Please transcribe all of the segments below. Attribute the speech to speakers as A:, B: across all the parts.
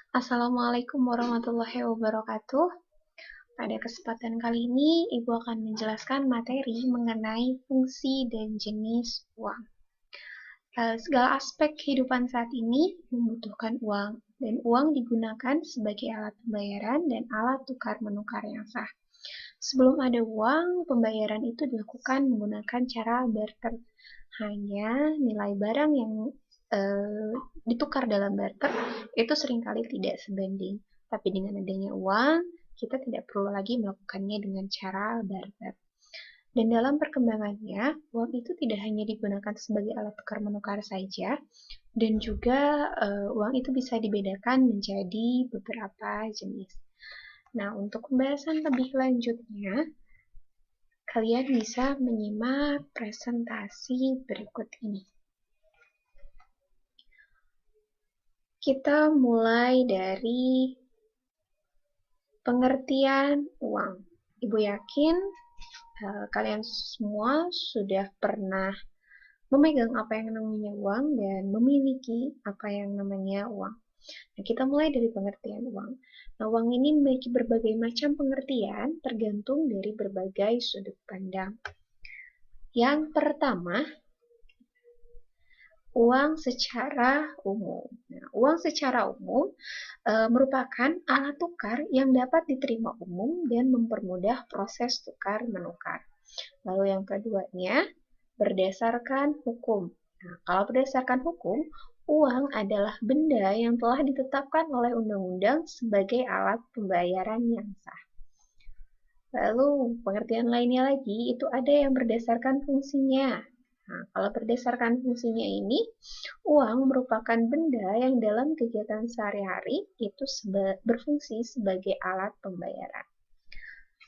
A: Assalamualaikum warahmatullahi wabarakatuh. Pada kesempatan kali ini, Ibu akan menjelaskan materi mengenai fungsi dan jenis uang. Segala aspek kehidupan saat ini membutuhkan uang, dan uang digunakan sebagai alat pembayaran dan alat tukar menukar yang sah. Sebelum ada uang, pembayaran itu dilakukan menggunakan cara barter. Hanya nilai barang yang ditukar dalam barter itu seringkali tidak sebanding. Tapi dengan adanya uang, kita tidak perlu lagi melakukannya dengan cara barter. Dan dalam perkembangannya, uang itu tidak hanya digunakan sebagai alat tukar menukar saja, dan juga uang itu bisa dibedakan menjadi beberapa jenis. Nah, untuk pembahasan lebih lanjutnya, kalian bisa menyimak presentasi berikut ini. Kita mulai dari pengertian uang. Ibu yakin kalian semua sudah pernah memegang apa yang namanya uang dan memiliki apa yang namanya uang. Nah, kita mulai dari pengertian uang. Nah, uang ini memiliki berbagai macam pengertian tergantung dari berbagai sudut pandang. Yang pertama, uang secara umum. Nah, uang secara umum merupakan alat tukar yang dapat diterima umum dan mempermudah proses tukar-menukar. Lalu yang keduanya, berdasarkan hukum. Nah, kalau berdasarkan hukum, uang adalah benda yang telah ditetapkan oleh undang-undang sebagai alat pembayaran yang sah. Lalu, pengertian lainnya lagi, itu ada yang berdasarkan fungsinya. Nah, kalau berdasarkan fungsinya ini, uang merupakan benda yang dalam kegiatan sehari-hari itu berfungsi sebagai alat pembayaran.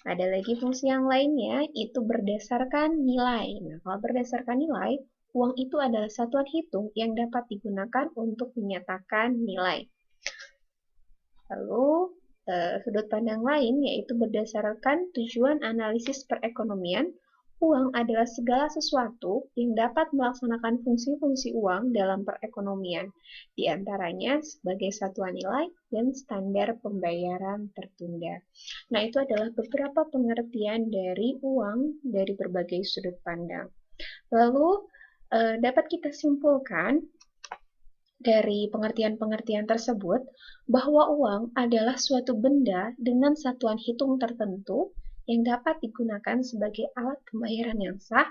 A: Ada lagi fungsi yang lainnya, itu berdasarkan nilai. Nah, kalau berdasarkan nilai, uang itu adalah satuan hitung yang dapat digunakan untuk menyatakan nilai. Lalu, sudut pandang lain yaitu berdasarkan tujuan analisis perekonomian, uang adalah segala sesuatu yang dapat melaksanakan fungsi-fungsi uang dalam perekonomian, di antaranya sebagai satuan nilai dan standar pembayaran tertunda. Nah, itu adalah beberapa pengertian dari uang dari berbagai sudut pandang. Lalu, dapat kita simpulkan dari pengertian-pengertian tersebut bahwa uang adalah suatu benda dengan satuan hitung tertentu yang dapat digunakan sebagai alat pembayaran yang sah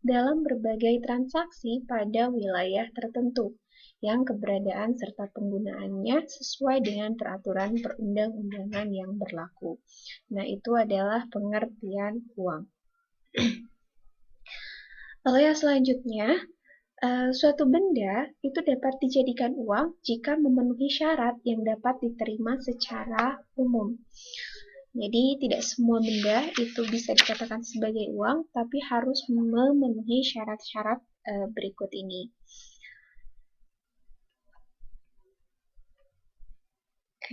A: dalam berbagai transaksi pada wilayah tertentu yang keberadaan serta penggunaannya sesuai dengan peraturan perundang-undangan yang berlaku. Nah, itu adalah pengertian uang. Lalu yang selanjutnya, suatu benda itu dapat dijadikan uang jika memenuhi syarat yang dapat diterima secara umum. Jadi tidak semua benda itu bisa dikatakan sebagai uang, tapi harus memenuhi syarat-syarat berikut ini.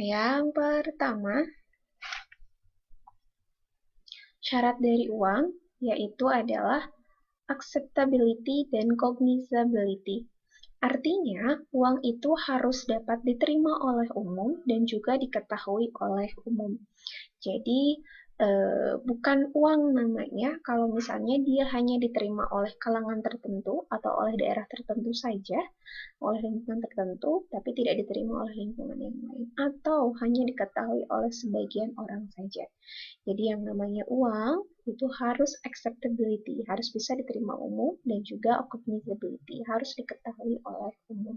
A: Yang pertama, syarat dari uang yaitu adalah acceptability dan cognizability. Artinya, uang itu harus dapat diterima oleh umum dan juga diketahui oleh umum. Jadi, bukan uang namanya kalau misalnya dia hanya diterima oleh kalangan tertentu atau oleh daerah tertentu saja, oleh lingkungan tertentu, tapi tidak diterima oleh lingkungan yang lain, atau hanya diketahui oleh sebagian orang saja. Jadi yang namanya uang itu harus acceptability, harus bisa diterima umum, dan juga cognizability, harus diketahui oleh umum.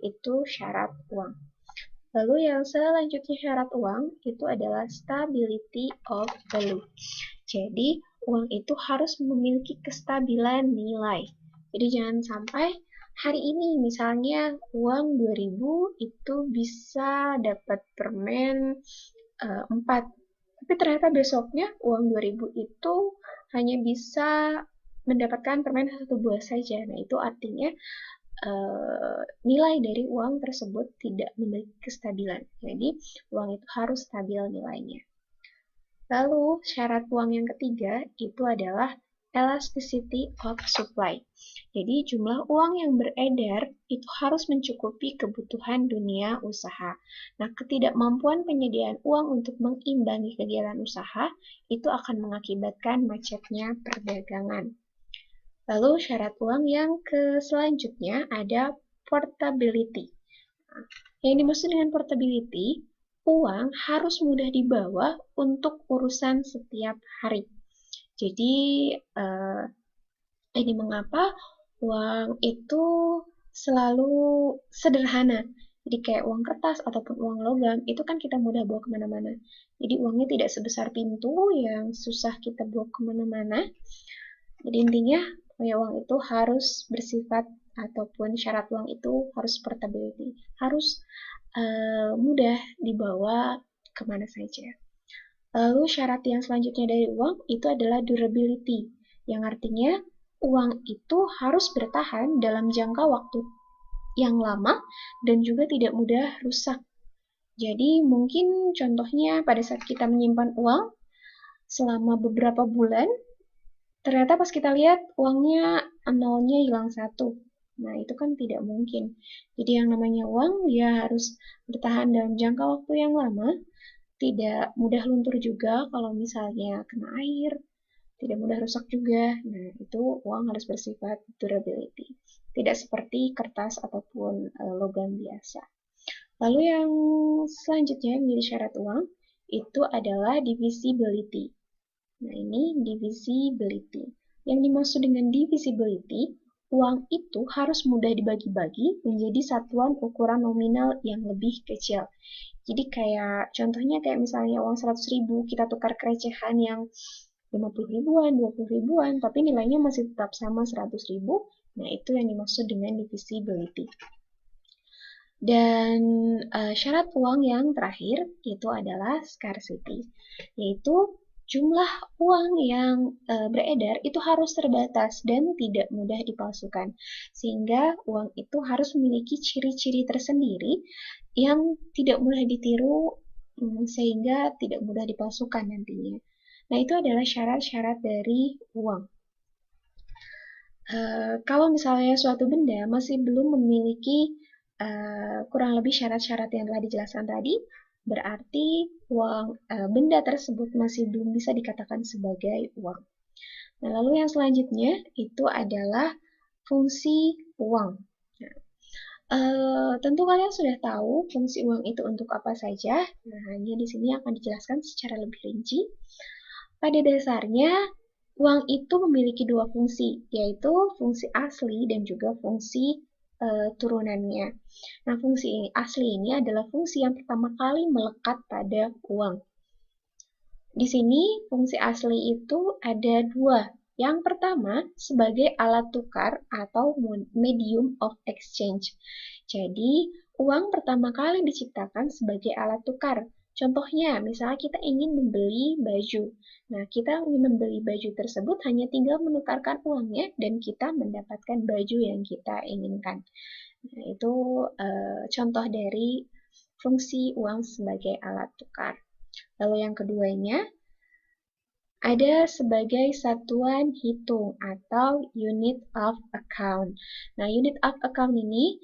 A: Itu syarat uang. Lalu yang selanjutnya syarat uang itu adalah stability of value. Jadi uang itu harus memiliki kestabilan nilai. Jadi jangan sampai hari ini misalnya uang 2000 itu bisa dapat permen 4. Tapi ternyata besoknya uang 2000 itu hanya bisa mendapatkan permen 1 buah saja. Nah, itu artinya nilai dari uang tersebut tidak memiliki kestabilan. Jadi, uang itu harus stabil nilainya. Lalu, syarat uang yang ketiga itu adalah elasticity of supply. Jadi jumlah uang yang beredar itu harus mencukupi kebutuhan dunia usaha. Nah, ketidakmampuan penyediaan uang untuk mengimbangi kegiatan usaha itu akan mengakibatkan macetnya perdagangan. Lalu syarat uang yang selanjutnya ada portability. Nah, yang dimaksud dengan portability, uang harus mudah dibawa untuk urusan setiap hari. Jadi, ini mengapa uang itu selalu sederhana. Jadi kayak uang kertas ataupun uang logam, itu kan kita mudah bawa kemana-mana. Jadi uangnya tidak sebesar pintu yang susah kita bawa kemana-mana. Jadi intinya, uang itu harus bersifat ataupun syarat uang itu harus portability. Harus mudah dibawa kemana saja. Lalu syarat yang selanjutnya dari uang itu adalah durability, yang artinya uang itu harus bertahan dalam jangka waktu yang lama dan juga tidak mudah rusak. Jadi mungkin contohnya pada saat kita menyimpan uang selama beberapa bulan, ternyata pas kita lihat uangnya nolnya hilang 1. Nah, itu kan tidak mungkin. Jadi yang namanya uang dia harus bertahan dalam jangka waktu yang lama, tidak mudah luntur juga kalau misalnya kena air, tidak mudah rusak juga. Nah, itu uang harus bersifat durability. Tidak seperti kertas ataupun logam biasa. Lalu yang selanjutnya menjadi syarat uang itu adalah divisibility. Nah, ini divisibility. Yang dimaksud dengan divisibility, uang itu harus mudah dibagi-bagi menjadi satuan ukuran nominal yang lebih kecil. Jadi kayak contohnya kayak misalnya uang 100.000 kita tukar ke recehan yang 50 ribuan, 20 ribuan, tapi nilainya masih tetap sama 100.000. Nah, itu yang dimaksud dengan divisibility. Dan syarat uang yang terakhir itu adalah scarcity, yaitu jumlah uang yang beredar itu harus terbatas dan tidak mudah dipalsukan. Sehingga uang itu harus memiliki ciri-ciri tersendiri yang tidak mudah ditiru sehingga tidak mudah dipalsukan nantinya. Nah, itu adalah syarat-syarat dari uang. Kalau misalnya suatu benda masih belum memiliki kurang lebih syarat-syarat yang telah dijelaskan tadi, berarti benda tersebut masih belum bisa dikatakan sebagai uang. Nah, lalu yang selanjutnya itu adalah fungsi uang. Nah, tentu kalian sudah tahu fungsi uang itu untuk apa saja. Nah, hanya di sini akan dijelaskan secara lebih rinci. Pada dasarnya, uang itu memiliki dua fungsi, yaitu fungsi asli dan juga fungsi turunannya. Nah, fungsi asli ini adalah fungsi yang pertama kali melekat pada uang. Di sini, fungsi asli itu ada dua. Yang pertama, sebagai alat tukar atau medium of exchange. Jadi, uang pertama kali diciptakan sebagai alat tukar. Contohnya, misalnya kita ingin membeli baju. Nah, kita ingin membeli baju tersebut hanya tinggal menukarkan uangnya dan kita mendapatkan baju yang kita inginkan. Nah, itu contoh dari fungsi uang sebagai alat tukar. Lalu yang keduanya, ada sebagai satuan hitung atau unit of account. Nah, unit of account ini,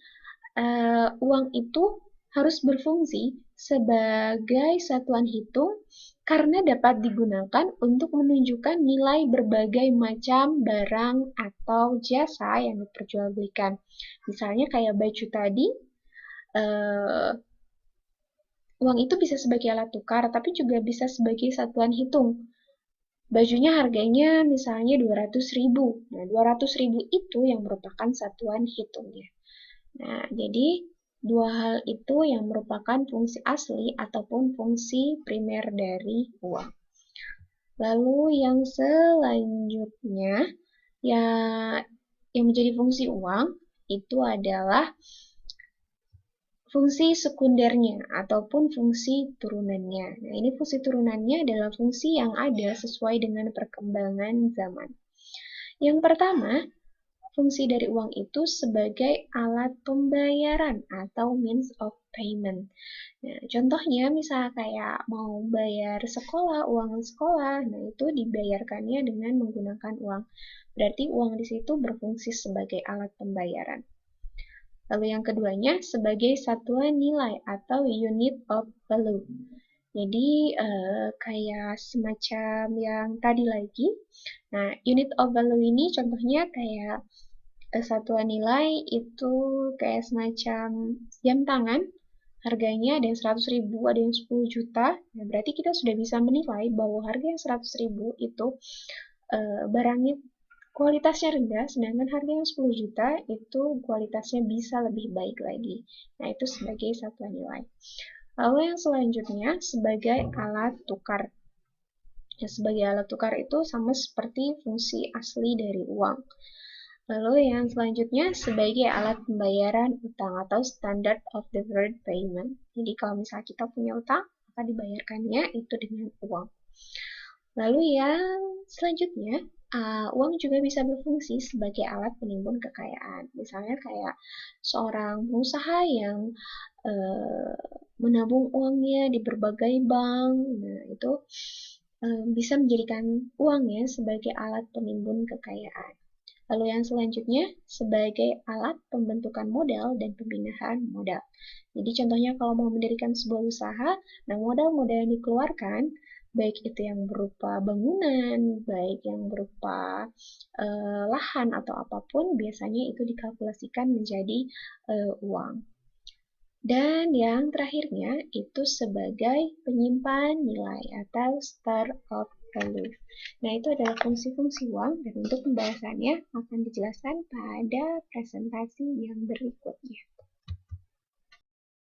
A: uang itu harus berfungsi sebagai satuan hitung karena dapat digunakan untuk menunjukkan nilai berbagai macam barang atau jasa yang diperjualbelikan. Misalnya kayak baju tadi, uang itu bisa sebagai alat tukar, tapi juga bisa sebagai satuan hitung. Bajunya harganya misalnya 200.000. Nah, 200.000 itu yang merupakan satuan hitungnya. Nah, jadi dua hal itu yang merupakan fungsi asli ataupun fungsi primer dari uang. Lalu yang selanjutnya yang menjadi fungsi uang itu adalah fungsi sekundernya ataupun fungsi turunannya. Nah, ini fungsi turunannya adalah fungsi yang ada sesuai dengan perkembangan zaman. Yang pertama, fungsi dari uang itu sebagai alat pembayaran atau means of payment. Nah, contohnya misal kayak mau bayar sekolah, uang sekolah, nah itu dibayarkannya dengan menggunakan uang. Berarti uang di situ berfungsi sebagai alat pembayaran. Lalu yang keduanya sebagai satuan nilai atau unit of value. Jadi kayak semacam yang tadi lagi. Nah, unit of value ini contohnya kayak satuan nilai itu kayak semacam jam tangan. Harganya ada yang 100.000, ada yang 10 juta. Nah, berarti kita sudah bisa menilai bahwa harga yang 100.000 itu barangnya kualitasnya rendah, sedangkan harga yang 10 juta itu kualitasnya bisa lebih baik lagi. Nah, itu sebagai satuan nilai. Lalu yang selanjutnya sebagai alat tukar. Ya, sebagai alat tukar itu sama seperti fungsi asli dari uang. Lalu yang selanjutnya sebagai alat pembayaran utang atau standard of deferred payment. Jadi kalau misalnya kita punya utang, maka dibayarkannya itu dengan uang. Lalu yang selanjutnya, uang juga bisa berfungsi sebagai alat penimbun kekayaan. Misalnya kayak seorang pengusaha yang menabung uangnya di berbagai bank, nah itu bisa menjadikan uangnya sebagai alat penimbun kekayaan. Lalu yang selanjutnya sebagai alat pembentukan modal dan pembinaan modal. Jadi contohnya kalau mau mendirikan sebuah usaha, nah modal-modal yang dikeluarkan, baik itu yang berupa bangunan, baik yang berupa lahan atau apapun, biasanya itu dikalkulasikan menjadi uang. Dan yang terakhirnya itu sebagai penyimpan nilai atau store of value. Nah, itu adalah fungsi-fungsi uang dan untuk pembahasannya akan dijelaskan pada presentasi yang berikutnya.